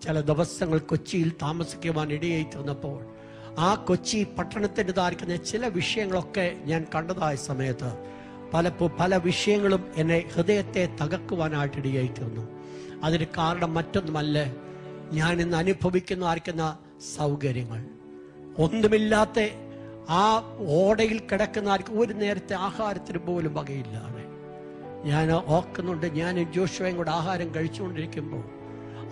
ചില ദിവസങ്ങൾ കൊച്ചിയിൽ താമസിക്കുവാൻ ഇടയായി തീർന്നപ്പോൾ ആ കൊച്ചി പട്ടണത്തിൻ്റെതായിരിക്കുന്ന ചില വിഷയങ്ങളൊക്കെ ഞാൻ കണ്ടതായ സമയത്ത് പല വിഷയങ്ങളും എന്നെ ഹൃദയത്തെ തകർക്കുവാനായിട്ട് ഇടയായി തീർന്നു. അതിന് കാരണം മറ്റൊന്നുമല്ല, ഞാൻ ഇന്ന് അനുഭവിക്കുന്ന സൗകര്യങ്ങൾ. ഒന്നുമില്ലാത്ത ആ ഓടയിൽ കിടക്കുന്ന ഒരു നേരത്തെ ആഹാരത്തിന് പോലും വകയില്ലാതെ ഞാൻ ഓർക്കുന്നുണ്ട്. ഞാൻ ജോഷുവയും കൂടെ ആഹാരം കഴിച്ചുകൊണ്ടിരിക്കുമ്പോൾ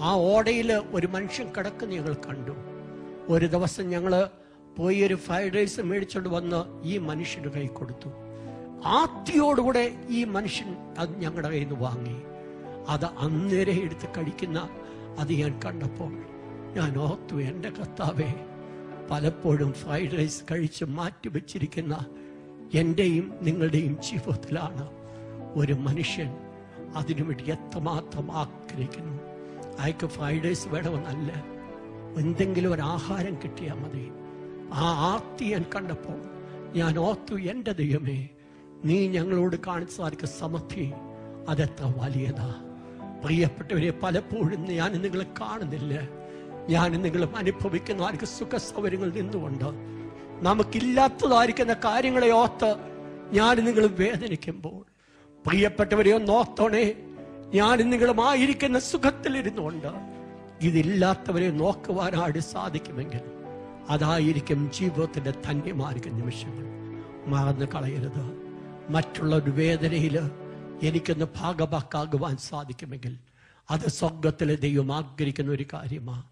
ആ ഓടയിൽ ഒരു മനുഷ്യൻ കിടക്കുന്ന ഞങ്ങൾ കണ്ടു. ഒരു ദിവസം ഞങ്ങൾ പോയി ഒരു ഫ്രൈഡ് റൈസ് മേടിച്ചുകൊണ്ട് വന്ന് ഈ മനുഷ്യന് കൈ കൊടുത്തു. ആർത്തിയോടുകൂടെ ഈ മനുഷ്യൻ അത് ഞങ്ങളുടെ കയ്യിൽ നിന്ന് വാങ്ങി. അത് അന്നേരം എടുത്ത് കഴിക്കുന്ന അത് ഞാൻ കണ്ടപ്പോൾ ഞാൻ ഓർത്തു, എൻ്റെ കർത്താവേ, പലപ്പോഴും ഫ്രൈഡ് റൈസ് കഴിച്ച് മാറ്റിവെച്ചിരിക്കുന്ന എൻ്റെയും നിങ്ങളുടെയും ജീവിതത്തിലാണ് ഒരു മനുഷ്യൻ അതിനുവേണ്ടി എത്രമാത്രം ആഗ്രഹിക്കുന്നു. അയക്ക് ഫ്രൈഡ് റൈസ് വേണമെന്നല്ല, എന്തെങ്കിലും ഒരു ആഹാരം കിട്ടിയാൽ മതി. ആ ആർത്തി ഞാൻ കണ്ടപ്പോൾ ഞാൻ ഓർത്തു, എൻ്റെ ദൈവമേ, നീ ഞങ്ങളോട് കാണിച്ചതായിരിക്കും സമൃദ്ധി അതെത്ര വലിയതാ. പ്രിയപ്പെട്ടവരെ, പലപ്പോഴും ഞാൻ നിങ്ങളെ കാണുന്നില്ല. ഞാൻ നിങ്ങളും അനുഭവിക്കുന്നതായിരിക്കും സുഖ സൗകര്യങ്ങളിൽ നിന്നുകൊണ്ട് നമുക്കില്ലാത്തതായിരിക്കുന്ന കാര്യങ്ങളെ ഓർത്ത് ഞാൻ നിങ്ങൾ വേദനിക്കുമ്പോൾ, പ്രിയപ്പെട്ടവരെ ഒന്ന് ഓർത്തോണേ, ഞാൻ നിങ്ങളുമായിരിക്കുന്ന സുഖത്തിലിരുന്നുകൊണ്ട് ഇതില്ലാത്തവരെ നോക്കുവാനായിട്ട് സാധിക്കുമെങ്കിൽ അതായിരിക്കും ജീവിതത്തിന്റെ ധന്യമായിരിക്കും നിമിഷങ്ങൾ. മറന്നു കളയരുത്. മറ്റുള്ള ഒരു വേദനയിൽ എനിക്കൊന്ന് ഭാഗഭാക്കാകുവാൻ സാധിക്കുമെങ്കിൽ അത് സ്വർഗത്തിലെ ദൈവം ആഗ്രഹിക്കുന്ന ഒരു കാര്യമാണ്.